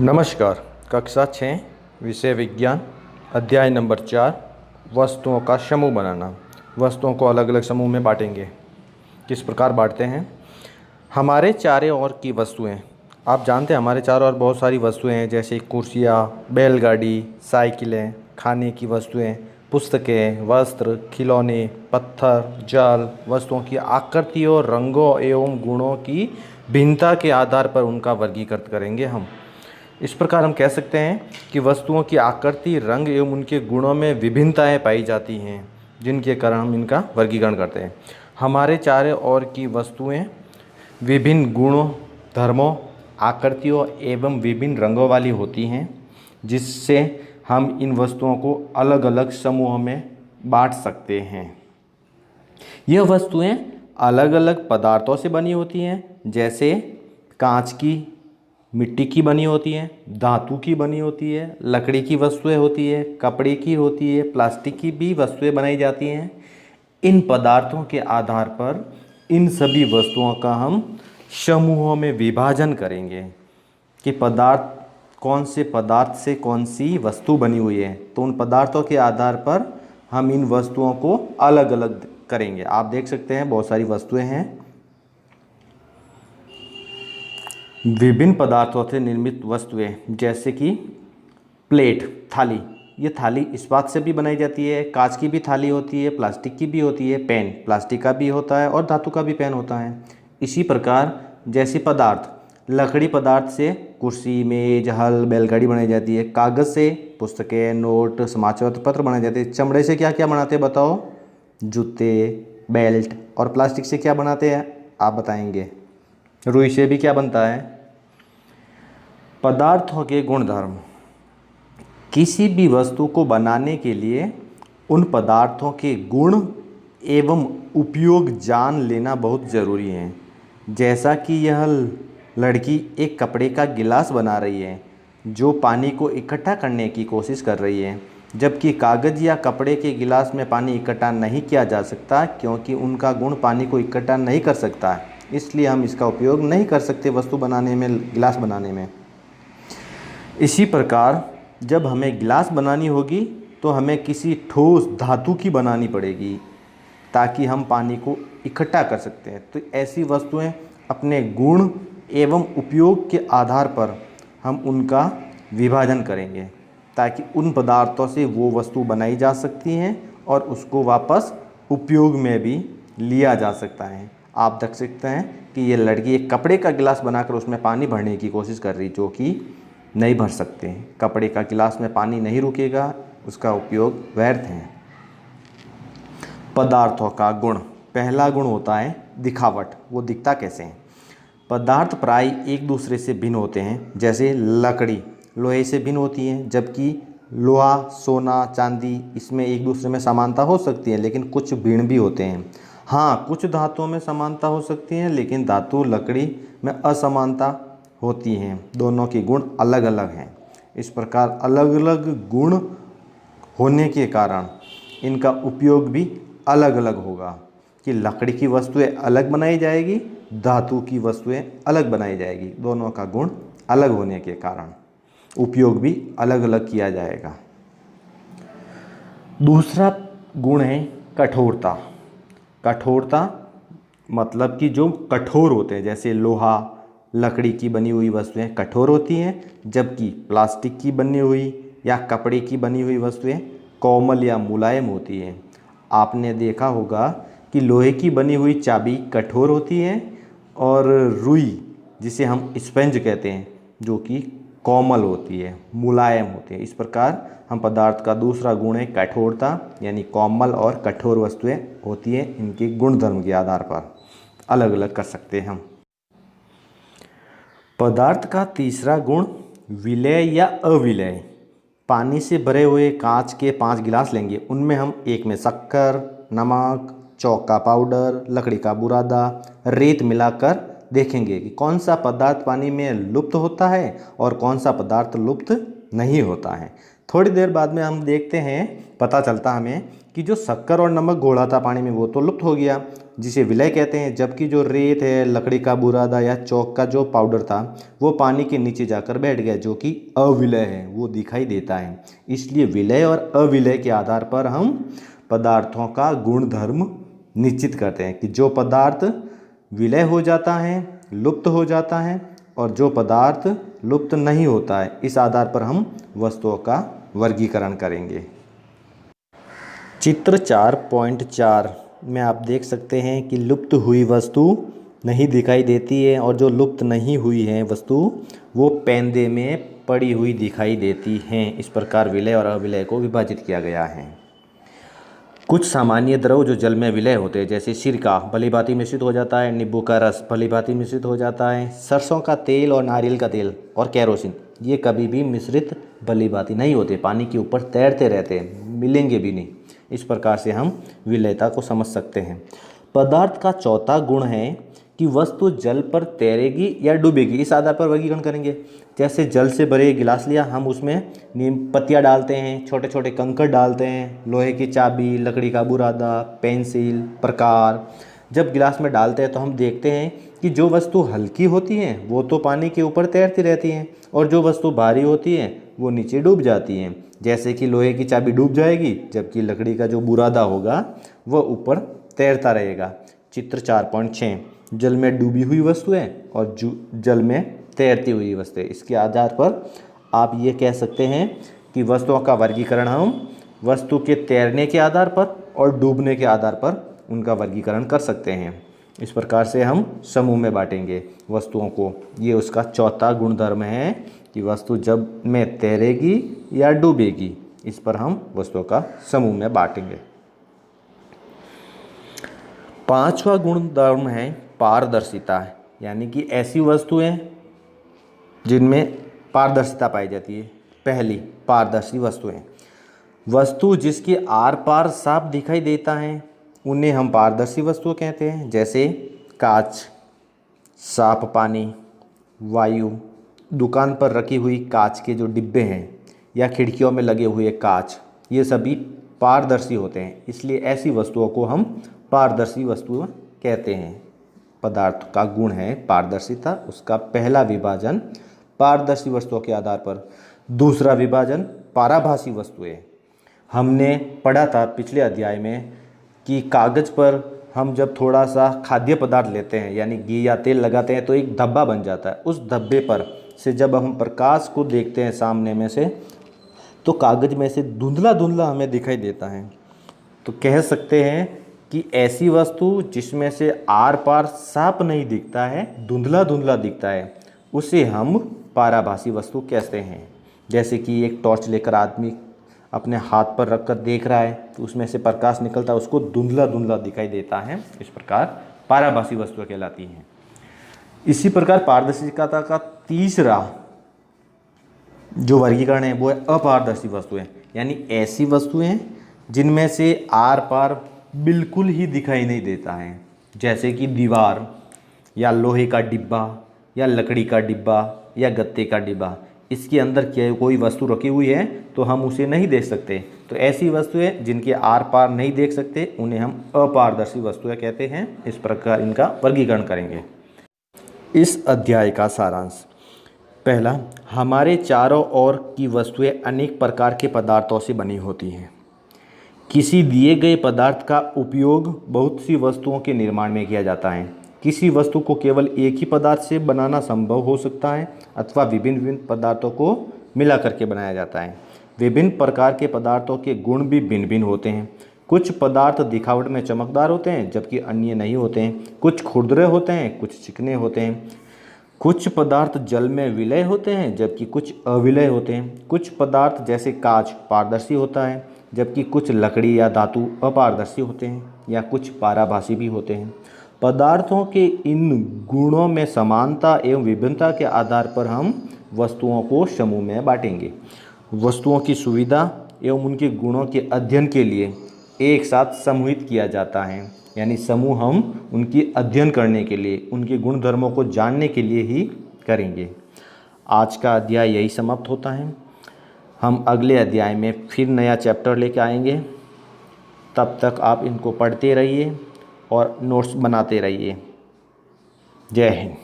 नमस्कार। कक्षा 6 विषय विज्ञान अध्याय नंबर 4 वस्तुओं का समूह बनाना। वस्तुओं को अलग अलग समूह में बांटेंगे। किस प्रकार बांटते हैं? हमारे चारों ओर की वस्तुएं। आप जानते हैं हमारे चारों ओर बहुत सारी वस्तुएं हैं, जैसे कुर्सियाँ, बैलगाड़ी, साइकिलें, खाने की वस्तुएं, पुस्तकें, वस्त्र, खिलौने, पत्थर, जाल। वस्तुओं की आकृति और रंगों एवं गुणों की भिन्नता के आधार पर उनका वर्गीकृत करेंगे हम। इस प्रकार हम कह सकते हैं कि वस्तुओं की आकृति, रंग एवं उनके गुणों में विभिन्नताएं पाई जाती हैं, जिनके कारण हम इनका वर्गीकरण करते हैं। हमारे चारों ओर की वस्तुएं विभिन्न गुणों, धर्मों, आकृतियों एवं विभिन्न रंगों वाली होती हैं, जिससे हम इन वस्तुओं को अलग अलग समूहों में बांट सकते हैं। यह वस्तुएं अलग अलग पदार्थों से बनी होती हैं, जैसे कांच की, मिट्टी की बनी होती है, धातु की बनी होती है, लकड़ी की वस्तुएं होती है, कपड़े की होती है, प्लास्टिक की भी वस्तुएं बनाई जाती हैं। इन पदार्थों के आधार पर इन सभी वस्तुओं का हम समूहों में विभाजन करेंगे कि कौन से पदार्थ से कौन सी वस्तु बनी हुई है। तो उन पदार्थों के आधार पर हम इन वस्तुओं को अलग अलग करेंगे। आप देख सकते हैं बहुत सारी वस्तुएं हैं। विभिन्न पदार्थों से निर्मित वस्तुएं, जैसे कि प्लेट, थाली। ये थाली इस्पात से भी बनाई जाती है, कांच की भी थाली होती है, प्लास्टिक की भी होती है। पेन प्लास्टिक का भी होता है और धातु का भी पेन होता है। इसी प्रकार जैसे पदार्थ, लकड़ी पदार्थ से कुर्सी, मेज, हल, बैलगाड़ी बनाई जाती है। कागज़ से पुस्तकें, नोट, समाचार पत्र बनाए जाते हैं। चमड़े से क्या क्या बनाते हैं बताओ? जूते, बेल्ट। और प्लास्टिक से क्या बनाते हैं आप बताएंगे? रुई से भी क्या बनता है? पदार्थों के गुणधर्म। किसी भी वस्तु को बनाने के लिए उन पदार्थों के गुण एवं उपयोग जान लेना बहुत ज़रूरी है। जैसा कि यह लड़की एक कपड़े का गिलास बना रही है जो पानी को इकट्ठा करने की कोशिश कर रही है, जबकि कागज़ या कपड़े के गिलास में पानी इकट्ठा नहीं किया जा सकता, क्योंकि उनका गुण पानी को इकट्ठा नहीं कर सकता है। इसलिए हम इसका उपयोग नहीं कर सकते वस्तु बनाने में, गिलास बनाने में। इसी प्रकार जब हमें गिलास बनानी होगी तो हमें किसी ठोस धातु की बनानी पड़ेगी, ताकि हम पानी को इकट्ठा कर सकते हैं। तो ऐसी वस्तुएं अपने गुण एवं उपयोग के आधार पर हम उनका विभाजन करेंगे, ताकि उन पदार्थों से वो वस्तु बनाई जा सकती हैं और उसको वापस उपयोग में भी लिया जा सकता है। आप देख सकते हैं कि ये लड़की एक कपड़े का गिलास बनाकर उसमें पानी भरने की कोशिश कर रही, जो कि नहीं भर सकते। कपड़े का गिलास में पानी नहीं रुकेगा, उसका उपयोग व्यर्थ है। पदार्थों का गुण। पहला गुण होता है दिखावट। वो दिखता कैसे है? पदार्थ प्राय एक दूसरे से भिन्न होते हैं। जैसे लकड़ी लोहे से भिन्न होती है, जबकि लोहा, सोना, चांदी, इसमें एक दूसरे में समानता हो सकती है, लेकिन कुछ भिन्न भी होते हैं। हाँ, कुछ धातुओं में समानता हो सकती है, लेकिन धातु लकड़ी में असमानता होती हैं। दोनों के गुण अलग अलग हैं। इस प्रकार अलग अलग गुण होने के कारण इनका उपयोग भी अलग अलग होगा, कि लकड़ी की वस्तुएं अलग बनाई जाएगी, धातु की वस्तुएं अलग बनाई जाएगी। दोनों का गुण अलग होने के कारण उपयोग भी अलग अलग किया जाएगा। दूसरा गुण है कठोरता। कठोरता मतलब कि जो कठोर होते हैं, जैसे लोहा, लकड़ी की बनी हुई वस्तुएं कठोर होती हैं, जबकि प्लास्टिक की बनी हुई या कपड़े की बनी हुई वस्तुएं कोमल या मुलायम होती हैं। आपने देखा होगा कि लोहे की बनी हुई चाबी कठोर होती है और रुई, जिसे हम स्पंज कहते हैं, जो कि कोमल होती है, मुलायम होती है। इस प्रकार हम पदार्थ का दूसरा गुण है कठोरता, यानी कोमल और कठोर वस्तुएं होती हैं। इनके गुणधर्म के आधार पर अलग अलग कर सकते हैं हम। पदार्थ का तीसरा गुण विलय या अविलय। पानी से भरे हुए कांच के 5 गिलास लेंगे, उनमें हम एक में शक्कर, नमक, चौक का पाउडर, लकड़ी का बुरादा, रेत मिलाकर देखेंगे कि कौन सा पदार्थ पानी में लुप्त होता है और कौन सा पदार्थ लुप्त नहीं होता है। थोड़ी देर बाद में हम देखते हैं, पता चलता हमें कि जो शक्कर और नमक घोला था पानी में वो तो लुप्त हो गया, जिसे विलय कहते हैं, जबकि जो रेत है, लकड़ी का बुरादा या चौक का जो पाउडर था वो पानी के नीचे जाकर बैठ गया, जो कि अविलय है, वो दिखाई देता है। इसलिए विलय और अविलय के आधार पर हम पदार्थों का गुणधर्म निश्चित करते हैं कि जो पदार्थ विलय हो जाता है, लुप्त हो जाता है, और जो पदार्थ लुप्त नहीं होता है, इस आधार पर हम वस्तुओं का वर्गीकरण करेंगे। चित्र 4.4 में आप देख सकते हैं कि लुप्त हुई वस्तु नहीं दिखाई देती है, और जो लुप्त नहीं हुई है वस्तु वो पेंदे में पड़ी हुई दिखाई देती हैं। इस प्रकार विलय और अविलय को विभाजित किया गया है। कुछ सामान्य द्रव जो जल में विलय होते हैं, जैसे सिरका भलीभांति मिश्रित हो जाता है, नींबू का रस भलीभांति मिश्रित हो जाता है, सरसों का तेल और नारियल का तेल और केरोसिन, ये कभी भी मिश्रित भलीभांति नहीं होते, पानी के ऊपर तैरते रहते हैं, मिलेंगे भी नहीं। इस प्रकार से हम विलयता को समझ सकते हैं। पदार्थ का चौथा गुण है कि वस्तु जल पर तैरेगी या डूबेगी, इस आधार पर वर्गीकरण करेंगे। जैसे जल से भरे गिलास लिया, हम उसमें नीम पत्तियाँ डालते हैं, छोटे छोटे कंकड़ डालते हैं, लोहे की चाबी, लकड़ी का बुरादा, पेंसिल, प्रकार। जब गिलास में डालते हैं तो हम देखते हैं कि जो वस्तु हल्की होती है वो तो पानी के ऊपर तैरती रहती हैं, और जो वस्तु भारी होती है वो नीचे डूब जाती हैं। जैसे कि लोहे की चाबी डूब जाएगी, जबकि लकड़ी का जो बुरादा होगा वह ऊपर तैरता रहेगा। चित्र 4.6 जल में डूबी हुई वस्तुएं और जल में तैरती हुई वस्तुएं, इसके आधार पर आप ये कह सकते हैं कि वस्तुओं का वर्गीकरण हम वस्तु के तैरने के आधार पर और डूबने के आधार पर उनका वर्गीकरण कर सकते हैं। इस प्रकार से हम समूह में बांटेंगे वस्तुओं को। ये उसका चौथा गुणधर्म है कि वस्तु जब में तैरेगी या डूबेगी, इस पर हम वस्तुओं का समूह में बांटेंगे। पांचवा गुणधर्म है पारदर्शिता, यानी कि ऐसी वस्तुएं जिनमें पारदर्शिता पाई जाती है। पहली, पारदर्शी वस्तुएं, वस्तु जिसके आर पार साफ दिखाई देता है उन्हें हम पारदर्शी वस्तु कहते हैं। जैसे कांच, साफ पानी, वायु, दुकान पर रखी हुई कांच के जो डिब्बे हैं या खिड़कियों में लगे हुए कांच, ये सभी पारदर्शी होते हैं, इसलिए ऐसी वस्तुओं को हम पारदर्शी वस्तुएं कहते हैं। पदार्थ का गुण है पारदर्शिता, उसका पहला विभाजन पारदर्शी वस्तुओं के आधार पर। दूसरा विभाजन पाराभासी वस्तुएं। हमने पढ़ा था पिछले अध्याय में कि कागज़ पर हम जब थोड़ा सा खाद्य पदार्थ लेते हैं, यानी घी या तेल लगाते हैं, तो एक धब्बा बन जाता है। उस धब्बे पर से जब हम प्रकाश को देखते हैं सामने में से, तो कागज़ में से धुंधला धुंधला हमें दिखाई देता है। तो कह सकते हैं कि ऐसी वस्तु जिसमें से आर पार साफ नहीं दिखता है, धुंधला धुंधला दिखता है, उसे हम पाराभासी वस्तु कहते हैं। जैसे कि एक टॉर्च लेकर आदमी अपने हाथ पर रख कर देख रहा है, तो उसमें से प्रकाश निकलता है, उसको धुंधला धुंधला दिखाई देता है। इस प्रकार पाराभासी वस्तुएं कहलाती हैं। इसी प्रकार पारदर्शिता का तीसरा जो वर्गीकरण है वो है अपारदर्शी वस्तुएं, यानी ऐसी वस्तुएं जिनमें से आर पार बिल्कुल ही दिखाई नहीं देता है। जैसे कि दीवार या लोहे का डिब्बा या लकड़ी का डिब्बा या गत्ते का डिब्बा, इसके अंदर क्या कोई वस्तु रखी हुई है तो हम उसे नहीं देख सकते। तो ऐसी वस्तुएं जिनके आर पार नहीं देख सकते उन्हें हम अपारदर्शी वस्तुएं कहते हैं। इस प्रकार इनका वर्गीकरण करेंगे। इस अध्याय का सारांश, पहला, हमारे चारों ओर की वस्तुएं अनेक प्रकार के पदार्थों से बनी होती हैं। किसी दिए गए पदार्थ का उपयोग बहुत सी वस्तुओं के निर्माण में किया जाता है। किसी वस्तु को केवल एक ही पदार्थ से बनाना संभव हो सकता है अथवा विभिन्न विभिन्न पदार्थों को मिला करके बनाया जाता है। विभिन्न प्रकार के पदार्थों के गुण भी भिन्न भिन्न होते हैं। कुछ पदार्थ दिखावट में चमकदार होते हैं जबकि अन्य नहीं होते हैं। कुछ खुरदरे होते हैं, कुछ चिकने होते हैं। कुछ पदार्थ जल में विलय होते हैं जबकि कुछ अविलय होते हैं। कुछ पदार्थ जैसे कांच पारदर्शी होता है जबकि कुछ लकड़ी या धातु अपारदर्शी होते हैं, या कुछ पाराभासी भी होते हैं। पदार्थों के इन गुणों में समानता एवं विभिन्नता के आधार पर हम वस्तुओं को समूह में बांटेंगे। वस्तुओं की सुविधा एवं उनके गुणों के अध्ययन के लिए एक साथ समूहित किया जाता है, यानी समूह हम उनकी अध्ययन करने के लिए, उनके गुण धर्मों को जानने के लिए ही करेंगे। आज का अध्याय यही समाप्त होता है। हम अगले अध्याय में फिर नया चैप्टर लेके आएंगे। तब तक आप इनको पढ़ते रहिए और नोट्स बनाते रहिए। जय हिंद।